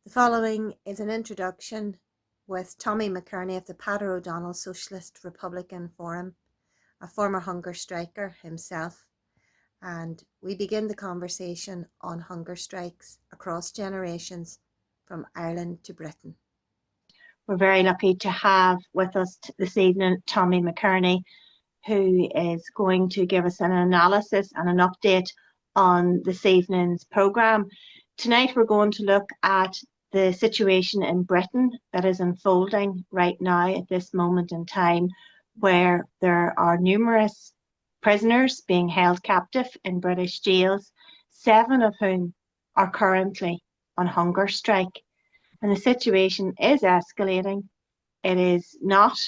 The following is an introduction with Tommy McKerney of the Peadar O'Donnell Socialist Republican Forum, a former hunger striker himself, and we begin the conversation on hunger strikes across generations from Ireland to Britain. We're very lucky to have with us this evening Tommy McKerney, who is going to give us an analysis and an update on this evening's programme. Tonight we're going to look at the situation in Britain that is unfolding right now at this moment in time, where there are numerous prisoners being held captive in British jails, 7 of whom are currently on hunger strike. And the situation is escalating. It is not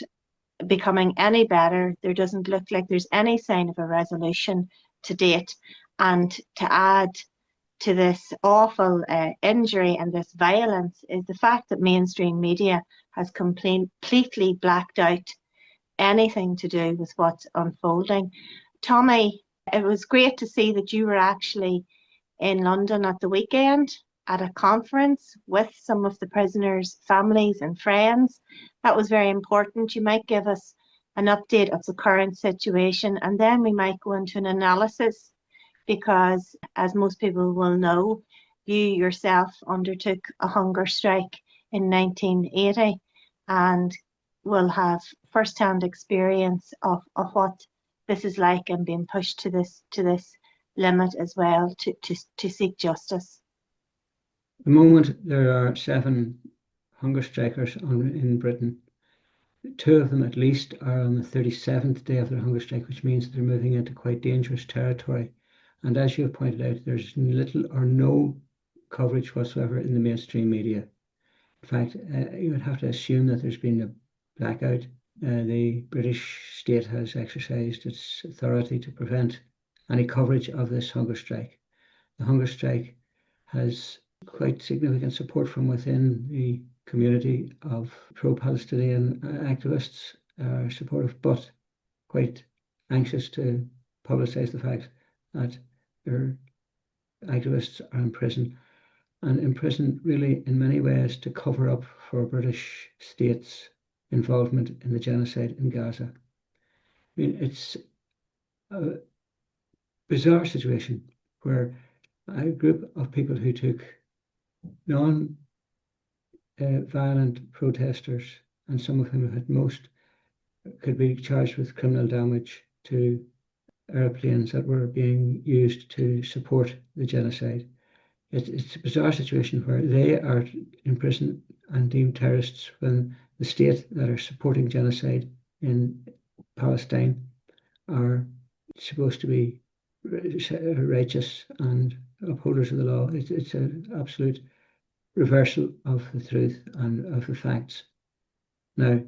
becoming any better. There doesn't look like there's any sign of a resolution to date. And to add to this awful injury and this violence is the fact that mainstream media has completely blacked out anything to do with what's unfolding. Tommy, it was great to see that you were actually in London at the weekend at a conference with some of the prisoners' families and friends. That was very important. You might give us an update of the current situation, and then we might go into an analysis, because as most people will know, you yourself undertook a hunger strike in 1980 and will have first-hand experience of what this is like and being pushed to this limit as well to seek justice. At the moment, there are 7 hunger strikers in Britain. 2 of them at least are on the 37th day of their hunger strike, which means they're moving into quite dangerous territory. And as you have pointed out, there's little or no coverage whatsoever in the mainstream media. In fact, you would have to assume that there's been a blackout. The British state has exercised its authority to prevent any coverage of this hunger strike. The hunger strike has quite significant support from within the community of pro-Palestinian activists, are supportive, but quite anxious to publicise the fact that their activists are in prison, and in prison really in many ways to cover up for British state's involvement in the genocide in Gaza. I mean, it's a bizarre situation where a group of people who took non-violent protesters, and some of whom had most could be charged with criminal damage to airplanes that were being used to support the genocide. It's a bizarre situation where they are in prison and deemed terrorists when the state that are supporting genocide in Palestine are supposed to be righteous and upholders of the law. It's an absolute reversal of the truth and of the facts. Now,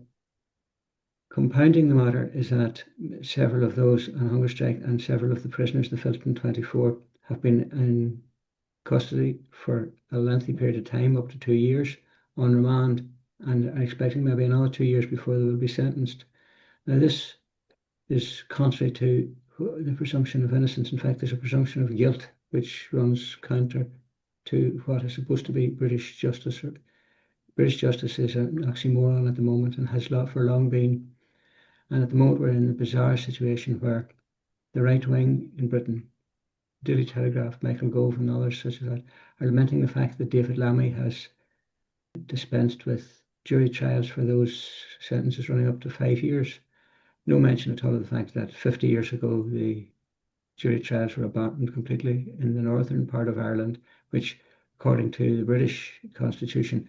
compounding the matter is that several of those on hunger strike and several of the prisoners, the Filton 24, have been in custody for a lengthy period of time, up to 2 years, on remand, and are expecting maybe another 2 years before they will be sentenced. Now, this is contrary to the presumption of innocence. In fact, there's a presumption of guilt, which runs counter to what is supposed to be British justice. British justice is an oxymoron at the moment and has for long been. And at the moment, we're in a bizarre situation where the right wing in Britain, Daily Telegraph, Michael Gove and others such as that, are lamenting the fact that David Lammy has dispensed with jury trials for those sentences running up to 5 years. No mention at all of the fact that 50 years ago, the jury trials were abandoned completely in the northern part of Ireland, which, according to the British Constitution,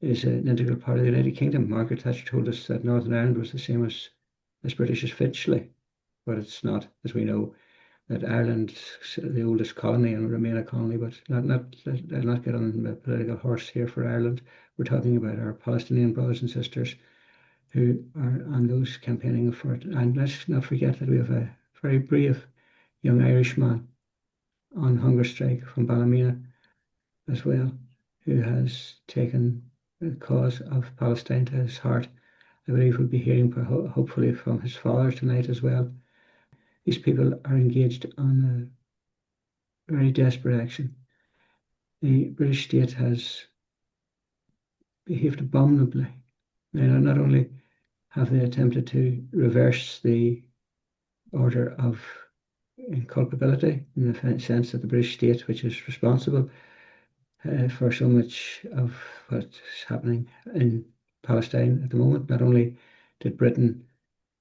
is an integral part of the United Kingdom. Margaret Thatcher told us that Northern Ireland was the same as British as Finchley, but it's not, as we know, that Ireland's the oldest colony and will remain a colony. But I'll not get on the political horse here for Ireland. We're talking about our Palestinian brothers and sisters who are on those campaigning for it. And let's not forget that we have a very brave young Irishman on hunger strike from Ballymena as well, who has taken the cause of Palestine to his heart. I believe we'll be hearing hopefully from his father tonight as well. These people are engaged on a very desperate action. The British state has behaved abominably. Not only have they attempted to reverse the order of inculpability in the sense that the British state, which is responsible for so much of what's happening in Palestine at the moment, not only did Britain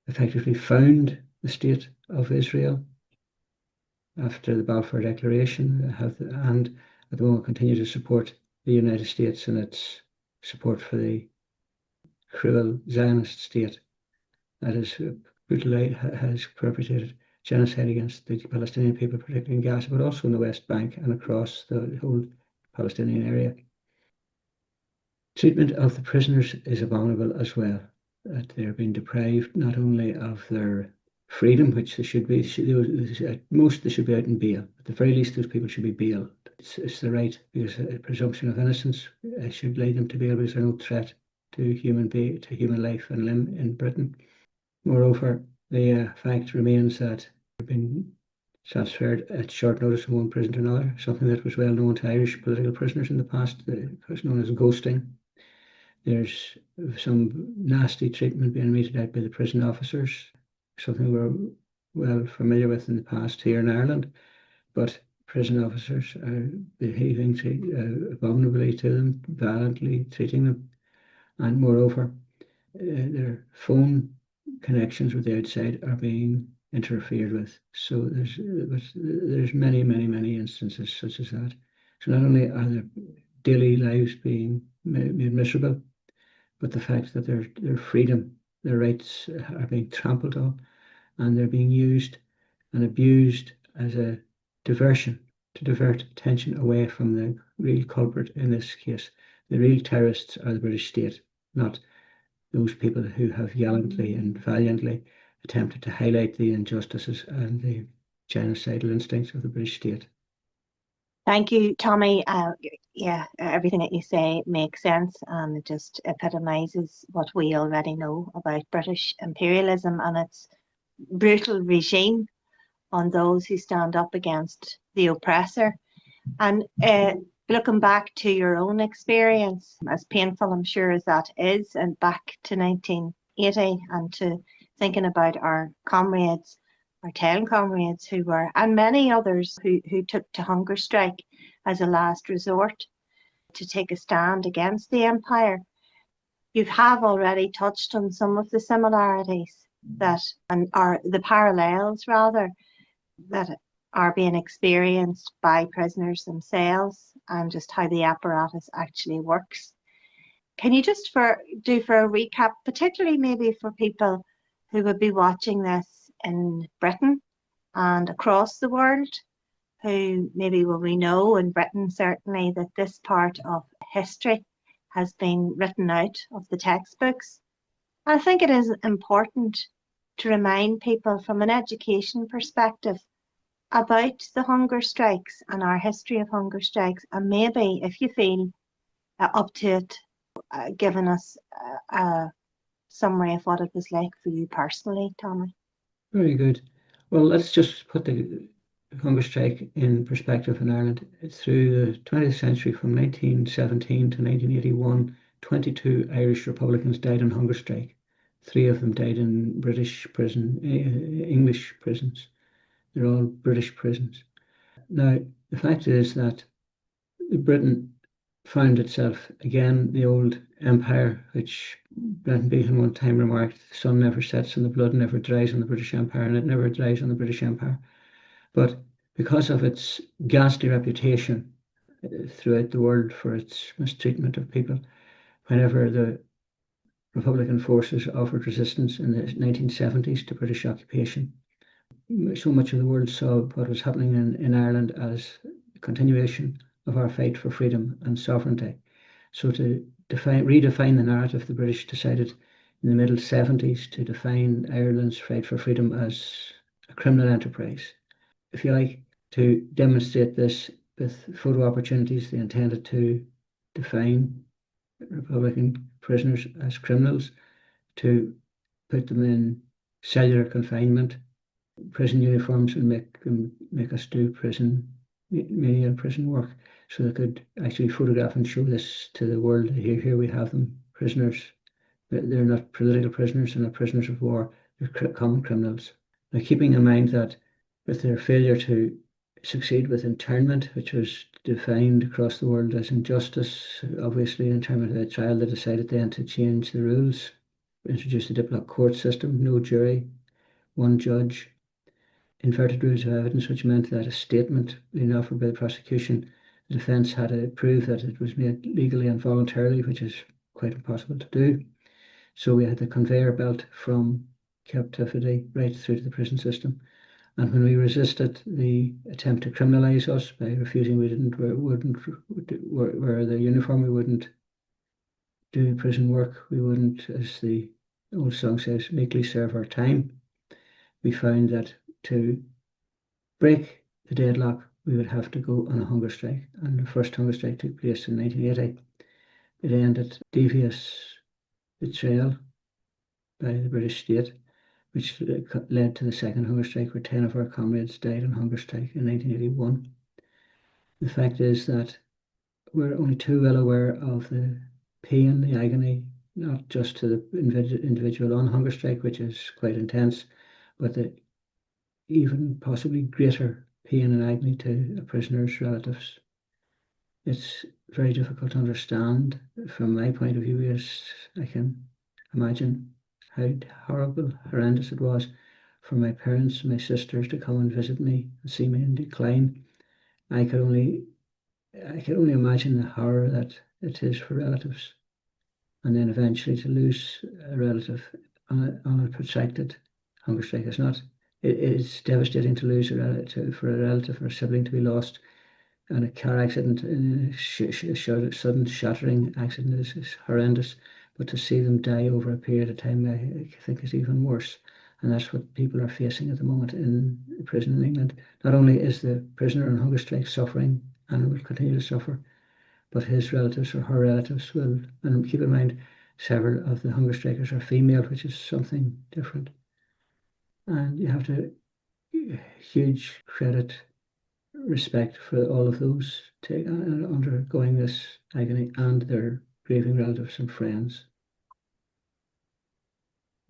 effectively found the state of Israel after the Balfour Declaration, and at the moment continue to support the United States in its support for the cruel Zionist state that has perpetrated genocide against the Palestinian people, particularly in Gaza, but also in the West Bank and across the whole Palestinian area. Treatment of the prisoners is abominable as well. That they're being deprived not only of their freedom, which they should be, at most they should be out in bail. At the very least, those people should be bailed. It's the right, because a presumption of innocence should lead them to bail because they're no threat to human life and limb in Britain. Moreover, the fact remains that they've been transferred at short notice from one prison to another, something that was well known to Irish political prisoners in the past, was known as ghosting. There's some nasty treatment being meted out by the prison officers, something we're well familiar with in the past here in Ireland, but prison officers are behaving abominably to them, violently treating them, and moreover, their phone connections with the outside are being interfered with. So there's many instances such as that. So not only are their daily lives being made miserable, but the fact that their freedom, their rights are being trampled on, and they're being used and abused as a diversion to divert attention away from the real culprit in this case. The real terrorists are the British state, not those people who have gallantly and valiantly attempted to highlight the injustices and the genocidal instincts of the British state. Thank you, Tommy. Yeah, everything that you say makes sense, and it just epitomizes what we already know about British imperialism and its brutal regime on those who stand up against the oppressor. And looking back to your own experience, as painful I'm sure as that is, and back to 1980, and to thinking about our comrades, our 10 comrades who were, and many others who took to hunger strike as a last resort to take a stand against the empire. You have already touched on some of the similarities or the parallels rather, that are being experienced by prisoners themselves, and just how the apparatus actually works. Can you just do for a recap, particularly maybe for people who would be watching this in Britain and across the world, who maybe will we know in Britain certainly that this part of history has been written out of the textbooks. I think it is important to remind people from an education perspective about the hunger strikes and our history of hunger strikes, and maybe, if you feel up to it, giving us a summary of what it was like for you personally, Tommy. Very good. Well, let's just put the hunger strike in perspective in Ireland. Through the 20th century, from 1917 to 1981, 22 Irish Republicans died on hunger strike. 3 of them died in British prison, English prisons. They're all British prisons. Now, the fact is that Britain found itself again, the old empire, which Brenton Behan one time remarked, the sun never sets and the blood never dries on the British Empire, and it never dries on the British Empire. But because of its ghastly reputation throughout the world for its mistreatment of people, whenever the Republican forces offered resistance in the 1970s to British occupation, so much of the world saw what was happening in Ireland as a continuation of our fight for freedom and sovereignty. So to redefine the narrative, the British decided in the middle 70s to define Ireland's fight for freedom as a criminal enterprise. If you like, to demonstrate this with photo opportunities, they intended to define Republican prisoners as criminals, to put them in cellular confinement, prison uniforms, and make us do prison work. so they could actually photograph and show this to the world. Here we have them, prisoners. They're not political prisoners, they're not prisoners of war, they're common criminals. Now, keeping in mind that with their failure to succeed with internment, which was defined across the world as injustice, obviously internment of a trial, they decided then to change the rules, introduce the diplomat court system, no jury, one judge, inverted rules of evidence, which meant that a statement being offered by the prosecution, the defence had to prove that it was made legally and voluntarily, which is quite impossible to do. So we had the conveyor belt from captivity right through to the prison system. And when we resisted the attempt to criminalise us by refusing, we wouldn't wear the uniform, we wouldn't do prison work, we wouldn't, as the old song says, meekly serve our time. We found that to break the deadlock, we would have to go on a hunger strike. And the first hunger strike took place in 1980. It ended devious betrayal by the British state, which led to the second hunger strike, where 10 of our comrades died on hunger strike in 1981. The fact is that we're only too well aware of the pain, the agony, not just to the individual on hunger strike, which is quite intense, but the even possibly greater pain and agony to a prisoner's relatives. It's very difficult to understand from my point of view, as I can imagine how horrible, horrendous it was for my parents, my sisters to come and visit me and see me in decline. I could only imagine the horror that it is for relatives, and then eventually to lose a relative on a protracted hunger strike. It's devastating to lose for a relative or a sibling to be lost. And a car accident, a sudden shattering accident is horrendous. But to see them die over a period of time, I think is even worse. And that's what people are facing at the moment in prison in England. Not only is the prisoner on hunger strike suffering and will continue to suffer, but his relatives or her relatives will. And keep in mind, several of the hunger strikers are female, which is something different. And you have to huge credit, respect for all of those undergoing this agony and their grieving relatives and friends.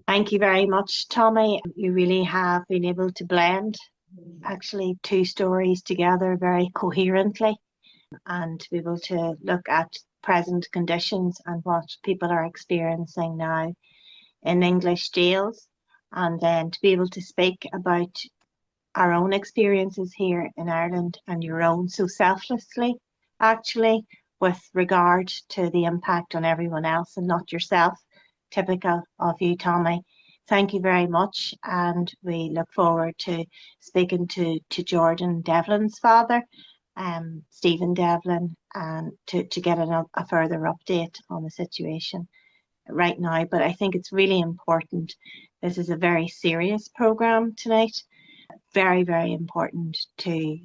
Thank you very much, Tommy. You really have been able to blend actually two stories together very coherently, and to be able to look at present conditions and what people are experiencing now in English jails, and then to be able to speak about our own experiences here in Ireland and your own so selflessly, actually, with regard to the impact on everyone else and not yourself, typical of you, Tommy. Thank you very much, and we look forward to speaking to Jordan Devlin's father, Stephen Devlin, and to get a further update on the situation right now. But I think it's really important. This is a very serious programme tonight. Very, very important to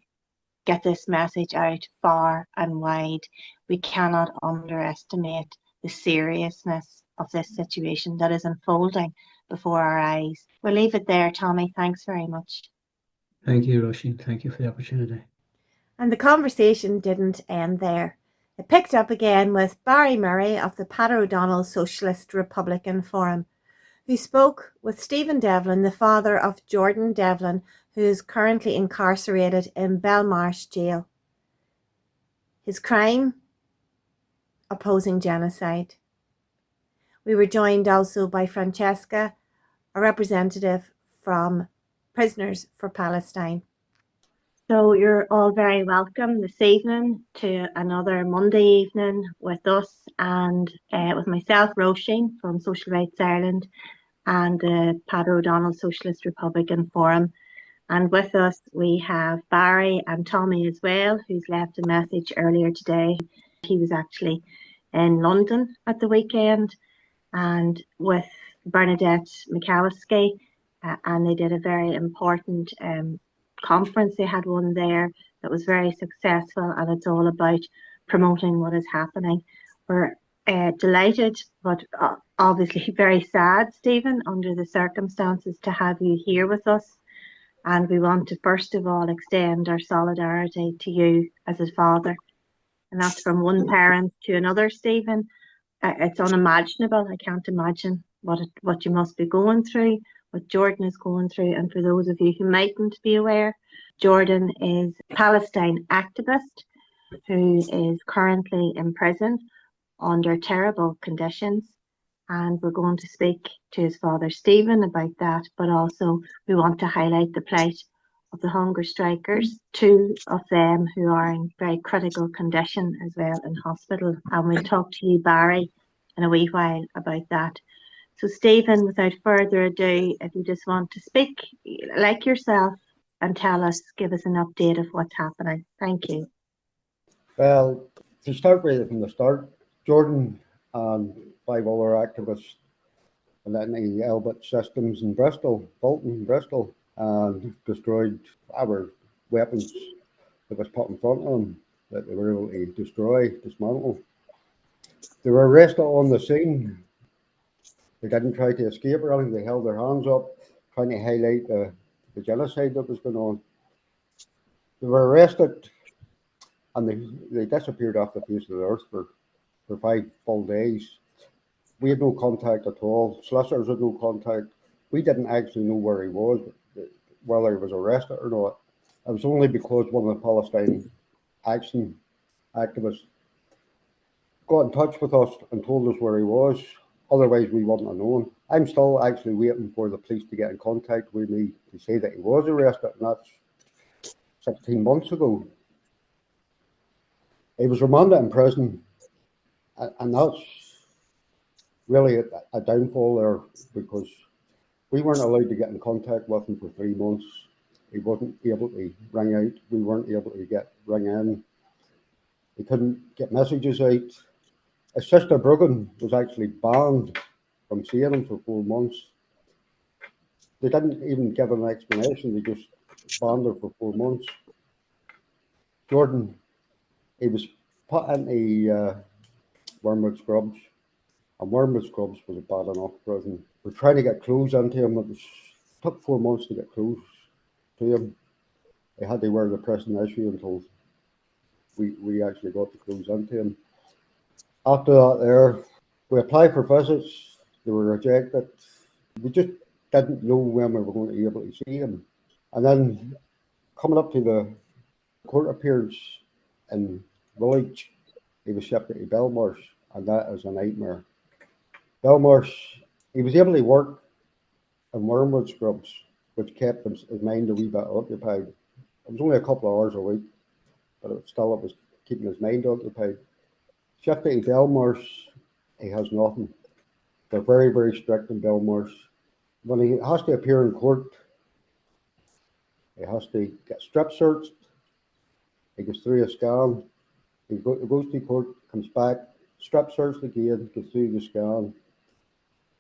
get this message out far and wide. We cannot underestimate the seriousness of this situation that is unfolding before our eyes. We'll leave it there, Tommy. Thanks very much. Thank you, Roisin. Thank you for the opportunity. And the conversation didn't end there. It picked up again with Barry Murray of the Peadar O'Donnell Socialist Republican Forum, who spoke with Stephen Devlin, the father of Jordan Devlin, who is currently incarcerated in Belmarsh Jail. His crime? Opposing genocide. We were joined also by Francesca, a representative from Prisoners for Palestine. So you're all very welcome this evening to another Monday evening with us and with myself, Roisin, from Social Rights Ireland and the Peadar O'Donnell Socialist Republican Forum. And with us we have Barry and Tommy as well, who's left a message earlier today. He was actually in London at the weekend and with Bernadette McCalskey, and they did a very important conference. They had one there that was very successful, and it's all about promoting what is happening. We're delighted, but obviously very sad, Stephen, under the circumstances, to have you here with us. And we want to first of all extend our solidarity to you as a father and that's from one parent to another, Stephen. It's unimaginable. I can't imagine what you must be going through, what Jordan is going through. And for those of you who mightn't be aware, Jordan is a Palestine activist who is currently in prison under terrible conditions. And we're going to speak to his father, Stephen, about that, but also we want to highlight the plight of the hunger strikers, two of them who are in very critical condition as well in hospital. And we'll talk to you, Barry, in a wee while about that. So, Stephen, without further ado, if you just want to speak like yourself and tell us, give us an update of what's happening. Thank you. Well, to start with from the start, Jordan and 5 other activists went into Elbit Systems in Bristol, Bolton, Bristol, and destroyed our weapons that was put in front of them that they were able to destroy, dismantle. They were arrested on the scene. They didn't try to escape or anything. They held their hands up, trying to highlight the genocide that was going on. They were arrested and they disappeared off the face of the earth for 5 full days. We had no contact at all. Solicitors had no contact. We didn't actually know where he was, whether he was arrested or not. It was only because one of the Palestine Action activists got in touch with us and told us where he was. Otherwise, we wouldn't have known. I'm still actually waiting for the police to get in contact with me to say that he was arrested, and that's 16 months ago. He was remanded in prison, and that's really a downfall there, because we weren't allowed to get in contact with him for 3 months. He wasn't able to ring out. We weren't able to ring in. He couldn't get messages out. His sister Brooklyn was actually banned from seeing him for 4 months. They didn't even give an explanation. They just banned her for 4 months. Jordan, he was put into Wormwood Scrubs, and Wormwood Scrubs was a bad enough prison. We're trying to get clothes into him. It took 4 months to get clothes to him. They had to wear the prison issue until we actually got the clothes into him. After that, we applied for visits. They were rejected. We just didn't know when we were going to be able to see him. And then coming up to the court appearance in Village, he was shipped to Belmarsh, and that is a nightmare. Belmarsh, he was able to work in Wormwood Scrubs, which kept his mind a wee bit occupied. It was only a couple of hours a week, but it was keeping his mind occupied. Shifted to Belmarsh, he has nothing. They're very, very strict in Belmarsh. When he has to appear in court, he has to get strip searched. He goes through a scan. He goes to court, comes back, strip searched again, goes through the scan.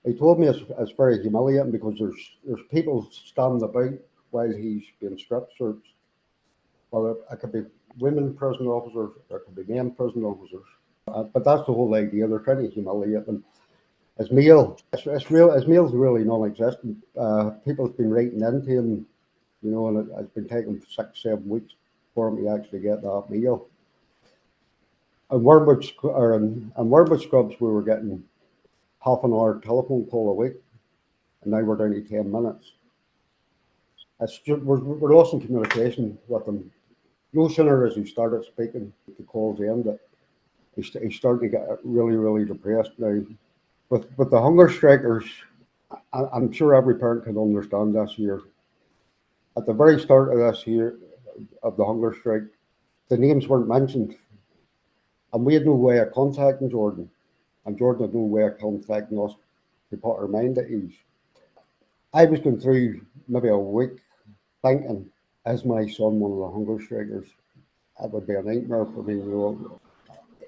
He told me it's very humiliating because there's people standing about while he's being strip searched. Well, it could be women prison officers, or it could be men prison officers. But that's the whole idea. They're trying to humiliate them. His meal, his meal's really non-existent. People have been writing into him, and it's been taking 6-7 weeks for him to actually get that meal. And Wormwood Scrubs, we were getting half an hour telephone call a week, and now we're down to 10 minutes. It's just, we're lost in communication with him. No sooner as he started speaking, the calls ended. He's starting to get really, really depressed now. With the hunger strikers, I'm sure every parent can understand this here. At the very start of this year, of the hunger strike, the names weren't mentioned. And we had no way of contacting Jordan. And Jordan had no way of contacting us to put our mind at ease. I was going through maybe a week thinking, is my son one of the hunger strikers? That would be a nightmare for me.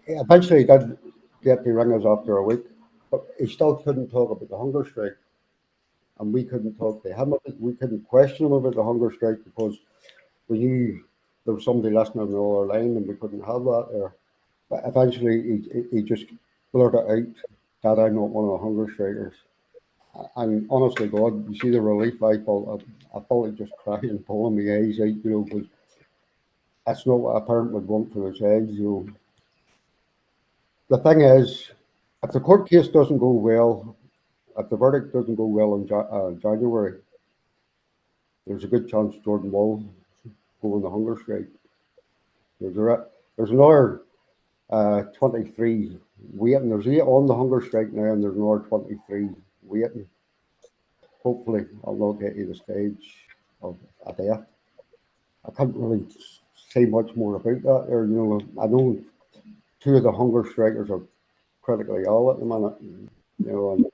Eventually, he did get to ring us after a week, but he still couldn't talk about the hunger strike. And we couldn't talk to him. We couldn't question him about the hunger strike because we knew there was somebody listening on the other line and we couldn't have that there. But eventually, he just blurted out that I'm not one of the hunger strikers. And honestly, God, you see the relief I felt. I felt like just crying, pulling my eyes out, because that's not what a parent would want for their child, the thing is, if the court case doesn't go well, if the verdict doesn't go well in January, there's a good chance Jordan will go on the hunger strike. There's another 23 waiting. There's 8 on the hunger strike now, and there's another 23 waiting. Hopefully, I'll not get to the stage of a death. I can't really say much more about that. Or, I know 2 of the hunger strikers are critically ill at the minute. And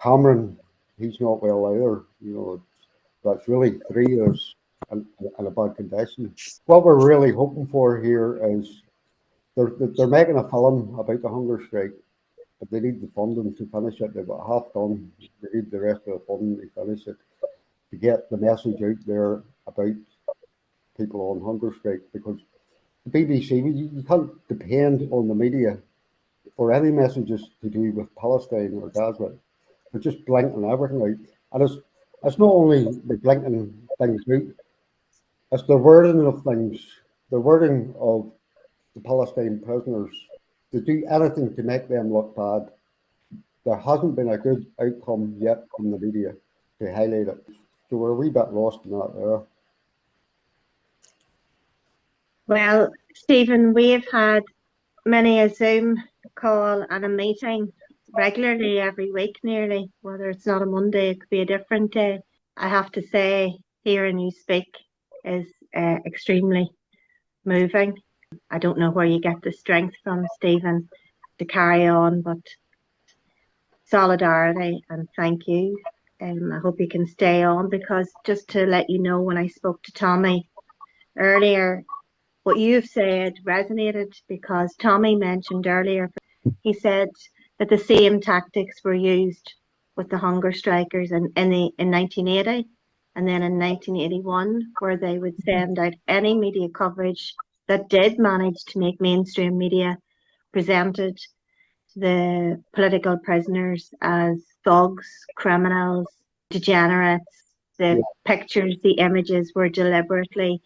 Cameron, he's not well either. That's really 3 of us in a bad condition. What we're really hoping for here is they're making a film about the hunger strike, but they need the funding to finish it. They've got half done. They need the rest of the funding to finish it, to get the message out there about people on hunger strike. Because the BBC, you can't depend on the media for any messages to do with Palestine or Gaza. They're just blinking everything out. And it's not only the blinking things out, it's the wording of things, the wording of the Palestine prisoners, to do anything to make them look bad. There hasn't been a good outcome yet from the media to highlight it. So we're a wee bit lost in that there. Well, Stephen, we've had many a Zoom call and a meeting regularly every week nearly, whether it's not a Monday, it could be a different day. I have to say, hearing you speak is extremely moving. I don't know where you get the strength from, Stephen, to carry on, but solidarity and thank you. I hope you can stay on, because just to let you know, when I spoke to Tommy earlier, what you've said resonated, because Tommy mentioned earlier, he said that the same tactics were used with the hunger strikers in 1980 and then in 1981, where they would send out any media coverage that did manage to make mainstream media presented the political prisoners as thugs, criminals, degenerates. The pictures, the images were deliberately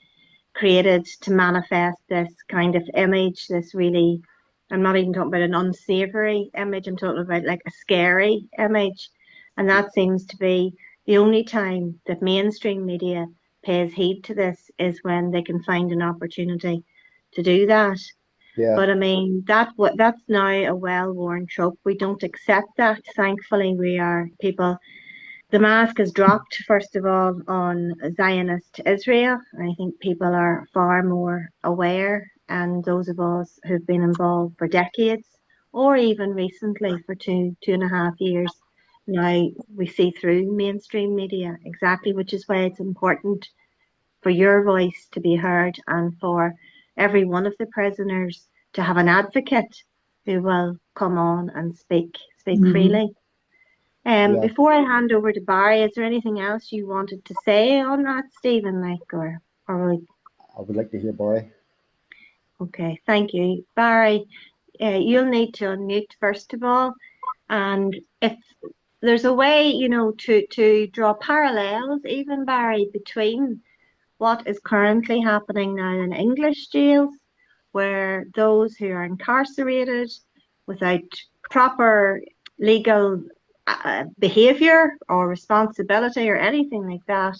created to manifest this kind of image, this really, I'm not even talking about an unsavory image, I'm talking about like a scary image. And that seems to be the only time that mainstream media pays heed to this, is when they can find an opportunity to do that. Yeah. But I mean, that's now a well-worn trope. We don't accept that. Thankfully, we are people. The mask is dropped, first of all, on Zionist Israel. I think people are far more aware, and those of us who've been involved for decades, or even recently for 2.5 years, now we see through mainstream media exactly, which is why it's important for your voice to be heard, and for every one of the prisoners to have an advocate who will come on and speak freely. Before I hand over to Barry, is there anything else you wanted to say on that, Stephen? I would like to hear Barry. Okay, thank you, Barry. You'll need to unmute first of all, and if there's a way, to draw parallels, even Barry, between what is currently happening now in English jails, where those who are incarcerated without proper legal behaviour or responsibility or anything like that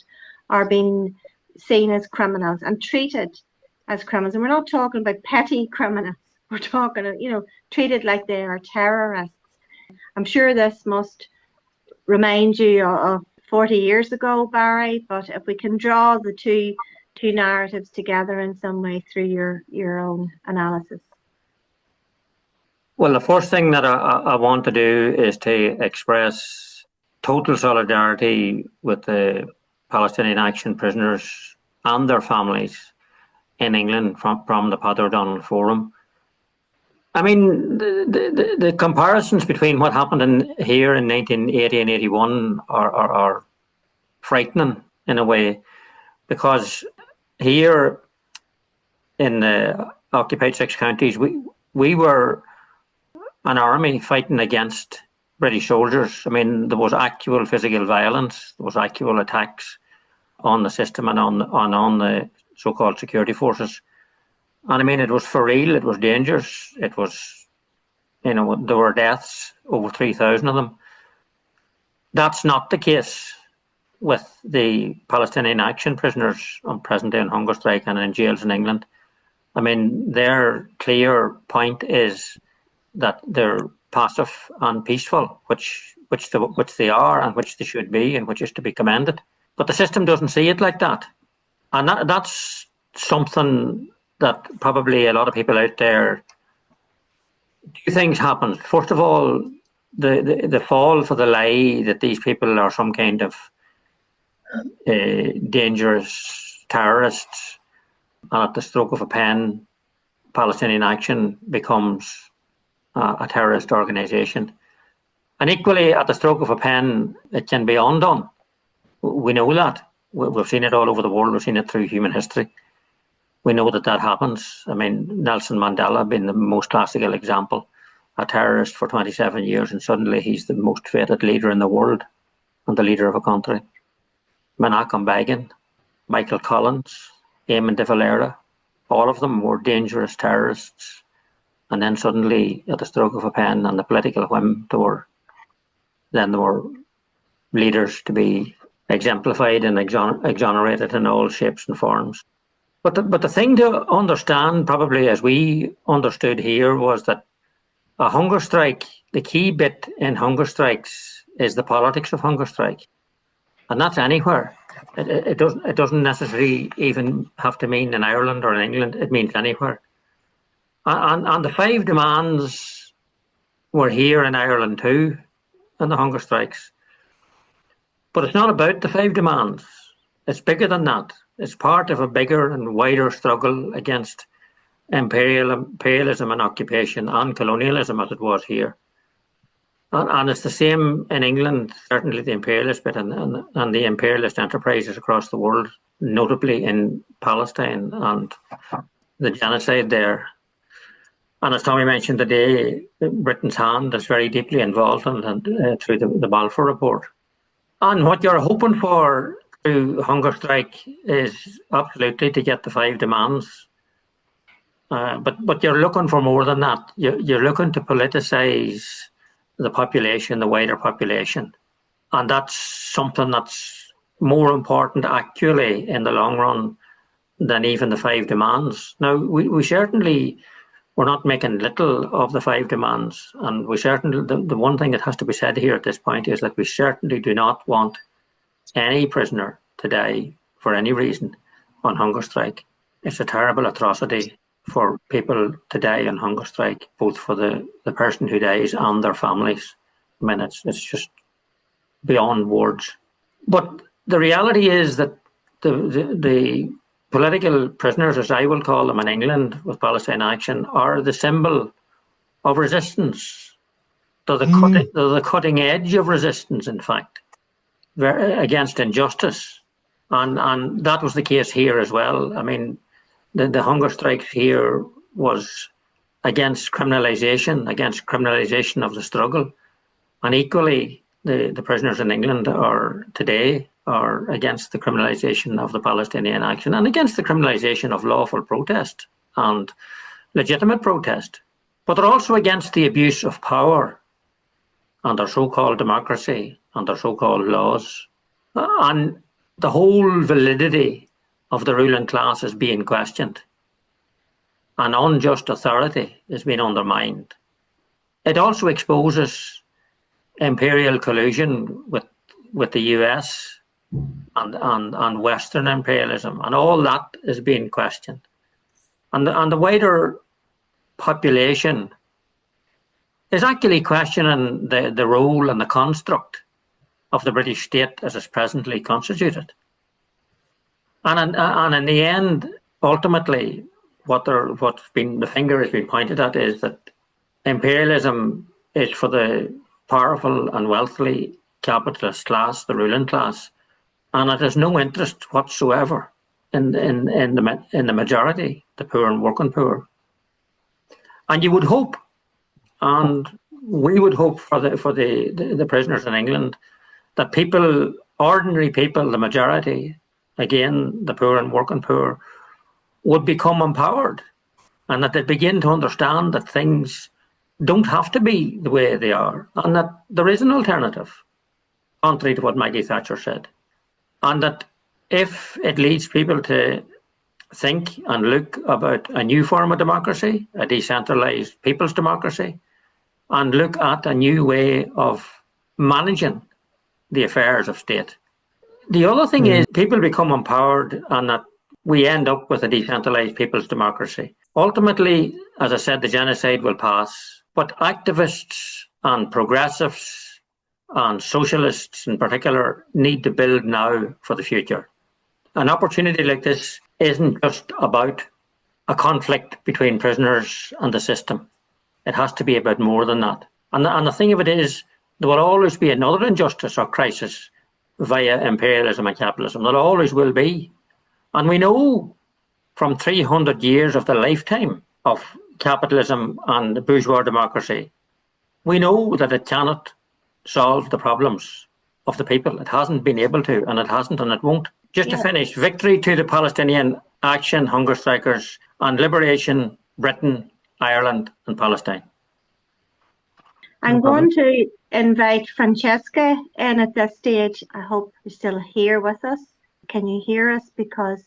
are being seen as criminals and treated as criminals. And we're not talking about petty criminals. We're talking, treated like they are terrorists. I'm sure this must remind you of 40 years ago, Barry, but if we can draw the two narratives together in some way through your own analysis. Well, the first thing that I want to do is to express total solidarity with the Palestinian Action prisoners and their families in England from the Peadar O'Donnell Forum. I mean, the comparisons between what happened here in 1980 and 81 are frightening in a way, because here in the occupied 6 counties, we were an army fighting against British soldiers. I mean, there was actual physical violence, there was actual attacks on the system and on the so-called security forces. And I mean, it was for real, it was dangerous, it was there were deaths, over 3,000 of them. That's not the case with the Palestinian action prisoners on present day on hunger strike and in jails in England. I mean, their clear point is that they're passive and peaceful, which they are and which they should be and which is to be commended. But the system doesn't see it like that. And that's something that probably a lot of people out there, two things happen. First of all, the fall for the lie that these people are some kind of dangerous terrorists, and at the stroke of a pen, Palestinian Action becomes a terrorist organisation. And equally, at the stroke of a pen, it can be undone. We know that. We've seen it all over the world. We've seen it through human history. We know that happens. I mean, Nelson Mandela being the most classical example, a terrorist for 27 years, and suddenly he's the most feted leader in the world and the leader of a country. Menachem Begin, Michael Collins, Eamon de Valera, all of them were dangerous terrorists. And then suddenly, at the stroke of a pen and the political whim, there were leaders to be exemplified and exonerated in all shapes and forms. But the thing to understand, probably as we understood here, was that a hunger strike, the key bit in hunger strikes is the politics of hunger strike. And that's anywhere. It doesn't necessarily even have to mean in Ireland or in England. It means anywhere. And the 5 demands were here in Ireland too, in the hunger strikes. But it's not about the 5 demands. It's bigger than that. It's part of a bigger and wider struggle against imperialism and occupation and colonialism as it was here. And it's the same in England, certainly the imperialist bit and the imperialist enterprises across the world, notably in Palestine and the genocide there. And as Tommy mentioned today, Britain's hand is very deeply involved in through the Balfour Report. And what you're hoping for through hunger strike is absolutely to get the 5 demands. But you're looking for more than that. You're looking to politicise the population, the wider population. And that's something that's more important actually in the long run than even the 5 demands. Now, we certainly, we're not making little of the 5 demands. And we certainly, the one thing that has to be said here at this point is that we certainly do not want any prisoner to die for any reason on hunger strike. It's a terrible atrocity for people to die on hunger strike, both for the person who dies and their families. I mean, it's just beyond words. But the reality is that the political prisoners, as I will call them in England with Palestine Action, are the symbol of resistance. They're the cutting edge of resistance, in fact, against injustice. And that was the case here as well. I mean, the hunger strikes here was against criminalisation of the struggle. And equally, the prisoners in England today are against the criminalisation of the Palestinian action and against the criminalisation of lawful protest and legitimate protest. But they're also against the abuse of power and their so-called democracy and their so-called laws. And the whole validity of the ruling class is being questioned, and unjust authority is being undermined. It also exposes imperial collusion with the US and Western imperialism, and all that is being questioned. And the wider population is actually questioning the role and the construct of the British state as it's presently constituted. And in the end, ultimately, the finger has been pointed at is that imperialism is for the powerful and wealthy capitalist class, the ruling class, and it has no interest whatsoever in the majority, the poor and working poor. And you would hope, and we would hope for the prisoners in England, that people, ordinary people, the majority, again, the poor and working poor, would become empowered and that they begin to understand that things don't have to be the way they are, and that there is an alternative, contrary to what Maggie Thatcher said. And that if it leads people to think and look about a new form of democracy, a decentralised people's democracy, and look at a new way of managing the affairs of state. The other thing is people become empowered and that we end up with a decentralised people's democracy. Ultimately, as I said, the genocide will pass, but activists and progressives and socialists in particular need to build now for the future. An opportunity like this isn't just about a conflict between prisoners and the system. It has to be about more than that. And the thing of it is, there will always be another injustice or crisis via imperialism and capitalism. There always will be. And we know from 300 years of the lifetime of capitalism and bourgeois democracy, we know that it cannot solve the problems of the people. It hasn't been able to, and it hasn't, and it won't. Just to finish, victory to the Palestinian Action hunger strikers, and liberation, Britain, Ireland and Palestine. I'm going to invite Francesca in at this stage. I hope you're still here with us. Can you hear us? Because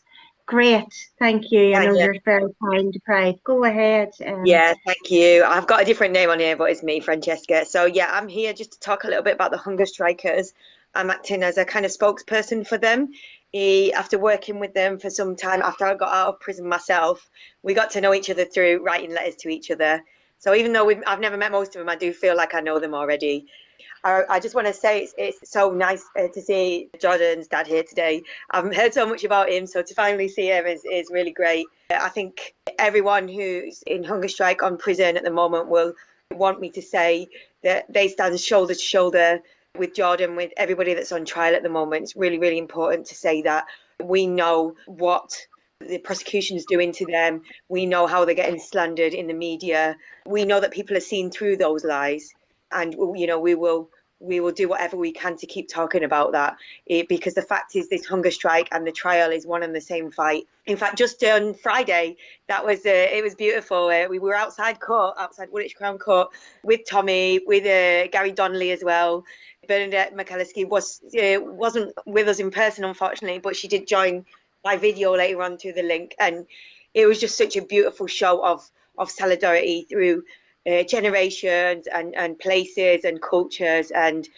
great, thank you. I know you're very time deprived. Go ahead. Yeah, thank you. I've got a different name on here, but it's me, Francesca. So yeah, I'm here just to talk a little bit about the hunger strikers. I'm acting as a kind of spokesperson for them. After working with them for some time, after I got out of prison myself, we got to know each other through writing letters to each other. So even though I've never met most of them, I do feel like I know them already. I just want to say it's so nice to see Jordan's dad here today. I've heard so much about him, so to finally see him is really great. I think everyone who's in hunger strike on prison at the moment will want me to say that they stand shoulder to shoulder with Jordan, with everybody that's on trial at the moment. It's really, really important to say that. We know what the prosecution is doing to them. We know how they're getting slandered in the media. We know that people are seeing through those lies. And, you know, we will do whatever we can to keep talking about that, because the fact is this hunger strike and the trial is one and the same fight. In fact, just on Friday, it was beautiful. We were outside Woolwich Crown Court with Tommy, with Gary Donnelly as well. Bernadette McAlliskey wasn't with us in person, unfortunately, but she did join by video later on to the link. And it was just such a beautiful show of solidarity through generations and places and cultures. And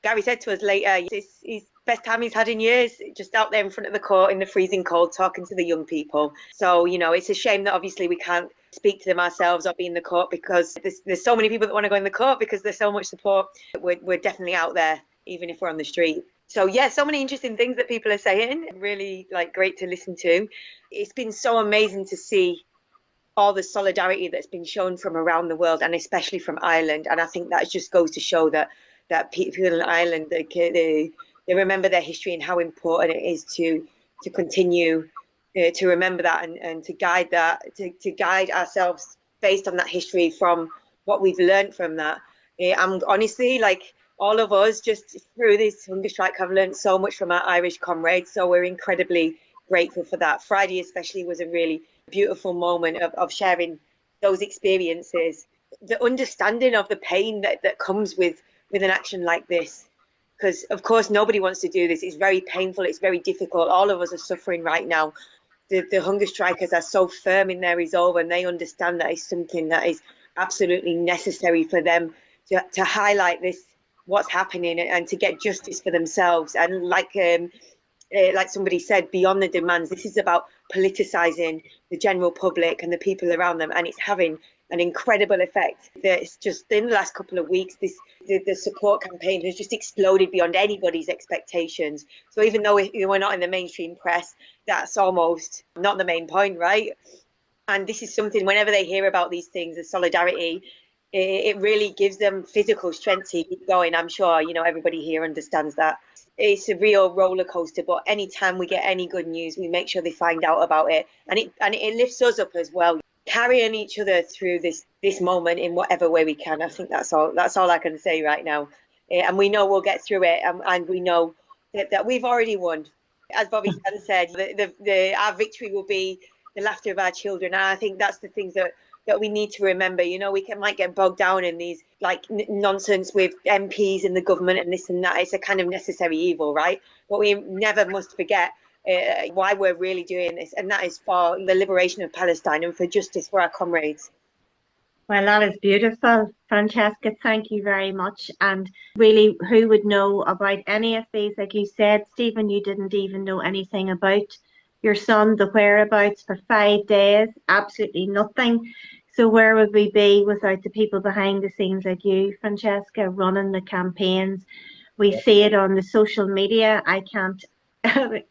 Gary said to us later, it's best time he's had in years, just out there in front of the court in the freezing cold talking to the young people. So, you know, it's a shame that obviously we can't speak to them ourselves or be in the court, because there's so many people that want to go in the court because there's so much support. We're definitely out there, even if we're on the street. So yeah, so many interesting things that people are saying, really great to listen to. It's been so amazing to see all the solidarity that's been shown from around the world, and especially from Ireland. And I think that just goes to show that people in Ireland, they remember their history and how important it is to continue to remember that and to guide that, to guide ourselves based on that history from what we've learned from that. I'm honestly, all of us just through this hunger strike have learned so much from our Irish comrades. So we're incredibly grateful for that. Friday especially was a really beautiful moment of sharing those experiences, the understanding of the pain that comes with an action like this. Because of course nobody wants to do this. It's very painful, it's very difficult. All of us are suffering right now. The hunger strikers are so firm in their resolve, and they understand that it's something that is absolutely necessary for them to highlight this, what's happening, and to get justice for themselves. And like somebody said, beyond the demands, this is about politicizing the general public and the people around them, and it's having an incredible effect. It's just in the last couple of weeks, the support campaign has just exploded beyond anybody's expectations. So even though we're not in the mainstream press, that's almost not the main point, right? And this is something, whenever they hear about these things, the solidarity, it really gives them physical strength to keep going. I'm sure, everybody here understands that. It's a real roller coaster, but anytime we get any good news, we make sure they find out about it, and it lifts us up as well, carrying each other through this moment in whatever way we can. I think that's all I can say right now. And we know we'll get through it, and we know that we've already won. As Bobby Stan said, our victory will be the laughter of our children. And I think that's the things that that we need to remember. Might get bogged down in these like nonsense with MPs and the government and this and that. It's a kind of necessary evil, right? But we never must forget why we're really doing this, and that is for the liberation of Palestine and for justice for our comrades. Well, that is beautiful, Francesca. Thank you very much. And really, who would know about any of these? Like you said, Stephen, you didn't even know anything about your son, the whereabouts for 5 days, absolutely nothing. So where would we be without the people behind the scenes like you, Francesca, running the campaigns? We see it on the social media. I can't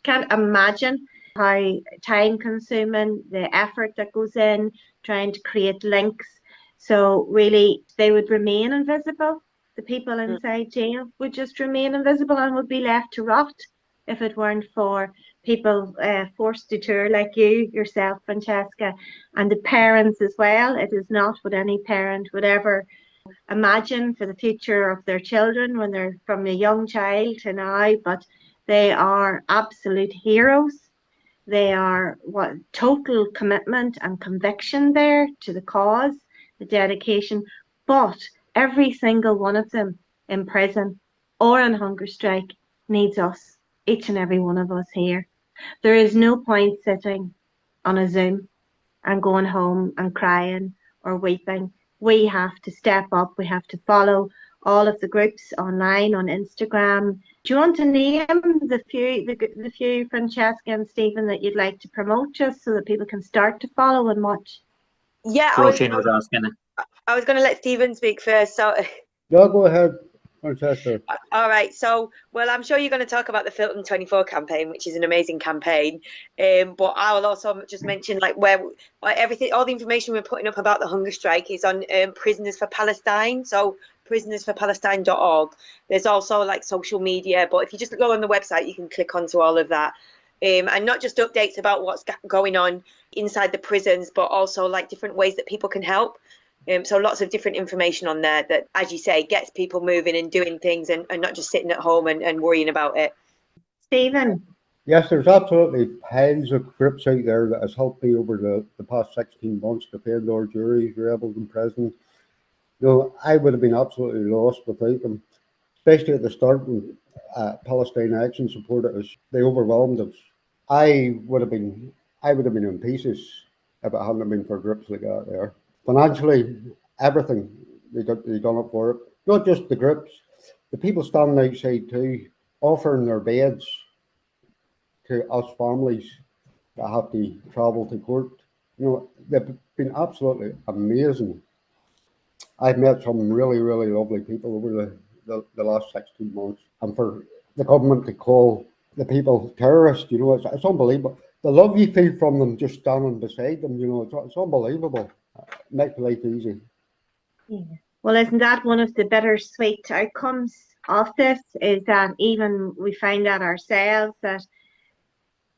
can't imagine how time consuming the effort that goes in trying to create links. So really, they would remain invisible. The people inside jail would just remain invisible and would be left to rot if it weren't for people forced to tour like yourself, Francesca, and the parents as well. It is not what any parent would ever imagine for the future of their children when they're from a young child to now, but they are absolute heroes. They are what total commitment and conviction there to the cause, the dedication. But every single one of them in prison or on hunger strike needs us, each and every one of us here. There is no point sitting on a Zoom and going home and crying or weeping. We have to step up. We have to follow all of the groups online on Instagram. Do you want to name the few, Francesca and Stephen, that you'd like to promote just so that people can start to follow and watch? Yeah, Roisin was asking. I was going to let Stephen speak first. So Yeah, go ahead, Francesca. all right. So, well, I'm sure you're going to talk about the Filton 24 campaign, which is an amazing campaign. But I will also just mention like where everything, all the information we're putting up about the hunger strike is on Prisoners for Palestine. So prisonersforpalestine.org. There's also like social media, but if you just go on the website, you can click onto all of that. And not just updates about what's going on inside the prisons, but also like different ways that people can help. So lots of different information on there that, as you say, gets people moving and doing things and not just sitting at home and worrying about it. Stephen? Yes, there's absolutely piles of groups out there that has helped me over the past 16 months. The Peadar juries, rebels in prison. I would have been absolutely lost without them, especially at the start when Palestine Action supported us. They overwhelmed us. I would have been in pieces if it hadn't been for groups like that there. Financially, everything they done it for it. Not just the groups, the people standing outside too, offering their beds to us families that have to travel to court. They've been absolutely amazing. I've met some really, really lovely people over the last 16 months. And for the government to call the people terrorists, it's unbelievable. The love you feel from them just standing beside them, it's unbelievable. Make life easy. Yeah. Well, isn't that one of the bittersweet outcomes of this? Is that even we find out ourselves that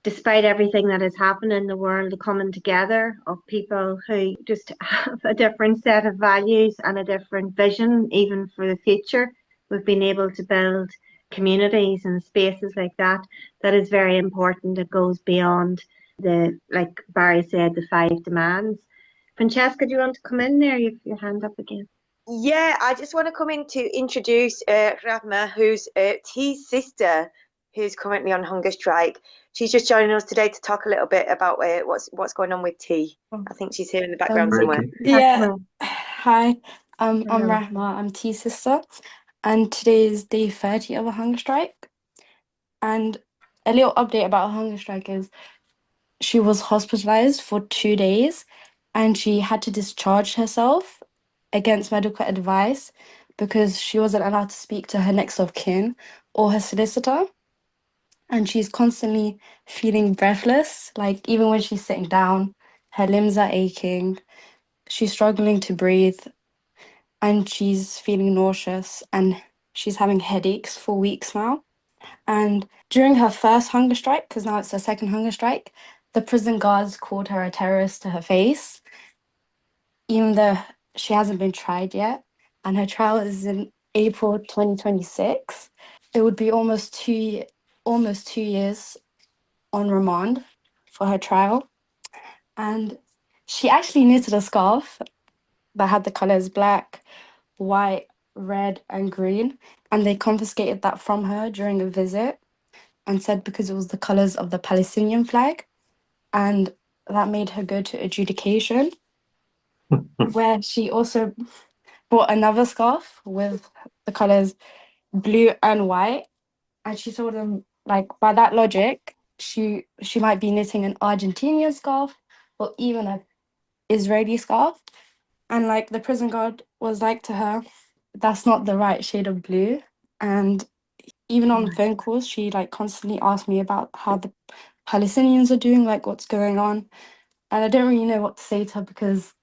despite everything that has happened in the world, the coming together of people who just have a different set of values and a different vision, even for the future, we've been able to build communities and spaces like that. That is very important. It goes beyond like Barry said, the 5 demands. Francesca, do you want to come in there? You have your hand up again. Yeah, I just want to come in to introduce Rahma, who's T's sister, who's currently on hunger strike. She's just joining us today to talk a little bit about what's going on with T. I think she's here in the background somewhere. Yeah. Hi, I'm Hello. Rahma. I'm T's sister, and today is day 30 of a hunger strike. And a little update about a hunger strike is she was hospitalized for 2 days, and she had to discharge herself against medical advice because she wasn't allowed to speak to her next of kin or her solicitor. And she's constantly feeling breathless, like even when she's sitting down, her limbs are aching, she's struggling to breathe, and she's feeling nauseous, and she's having headaches for weeks now. And during her first hunger strike, because now it's her second hunger strike, the prison guards called her a terrorist to her face, even though she hasn't been tried yet. And her trial is in April 2026. It would be almost 2 years on remand for her trial. And She actually knitted a scarf that had the colours black, white, red, and green, and they confiscated that from her during a visit and said because it was the colours of the Palestinian flag, and that made her go to adjudication, where she also bought another scarf with the colours blue and white, and she told them, like, by that logic, she might be knitting an Argentinian scarf or even an Israeli scarf. And like the prison guard was like to her, that's not the right shade of blue. And even on phone calls, she like constantly asked me about how the Palestinians are doing, like what's going on. And I don't really know what to say to her because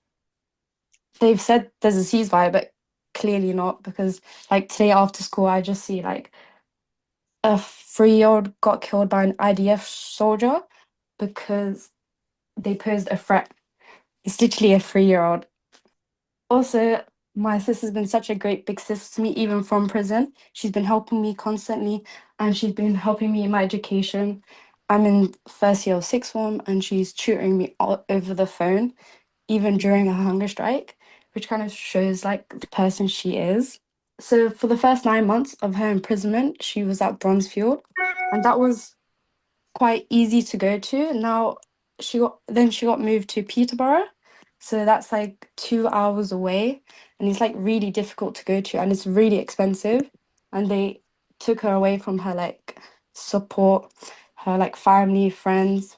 they've said there's a ceasefire, but clearly not, because like today after school, I just see like a 3-year-old got killed by an IDF soldier because they posed a threat. It's literally a 3-year-old. Also, my sister's been such a great big sister to me, even from prison. She's been helping me constantly and she's been helping me in my education. I'm in first year of sixth form and she's tutoring me all over the phone, even during a hunger strike, which kind of shows like the person she is. So for the first 9 months of her imprisonment, she was at Bronzefield, and that was quite easy to go to. Now she got moved to Peterborough, so that's like 2 hours away, and it's like really difficult to go to, and it's really expensive. And they took her away from her like support, her like family, friends.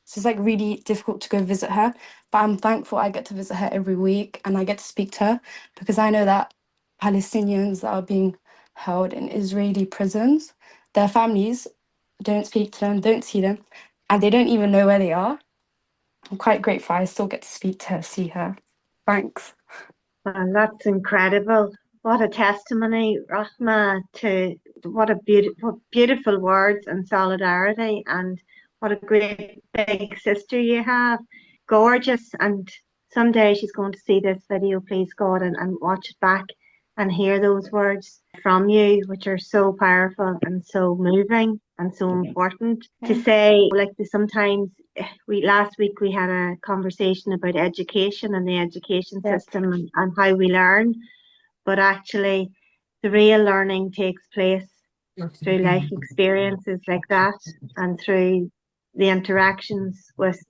So it's like really difficult to go visit her. But I'm thankful I get to visit her every week and I get to speak to her because I know that Palestinians that are being held in Israeli prisons, their families don't speak to them, don't see them, and they don't even know where they are. I'm quite grateful I still get to speak to her, see her. Thanks. And that's incredible. What a testimony, Rahma, to what beautiful words and solidarity, and what a great big sister you have. Gorgeous. And someday she's going to see this video, please God, and watch it back and hear those words from you, which are so powerful and so moving and so important to say. Like sometimes last week we had a conversation about education and the education system and how we learn, but actually the real learning takes place through life experiences like that and through the interactions with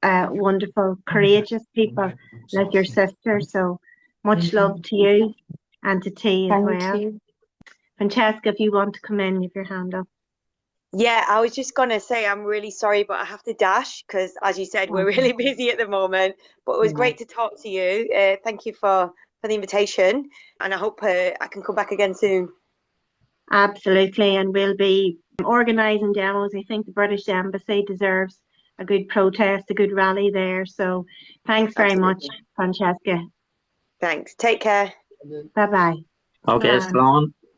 wonderful, courageous people like your sister. So much love to you and to T as Thank well. you. Francesca, if you want to come in, you have your hand up. Yeah, I was just gonna say I'm really sorry, but I have to dash because, as you said, we're really busy at the moment. But it was great to talk to you. Thank you for the invitation, and I hope I can come back again soon. Absolutely, and we'll be organising demos. I think the British Embassy deserves a good protest, a good rally there. So thanks very much, Francesca. Thanks. Take care. Bye-bye. Okay, Bye. Sloan.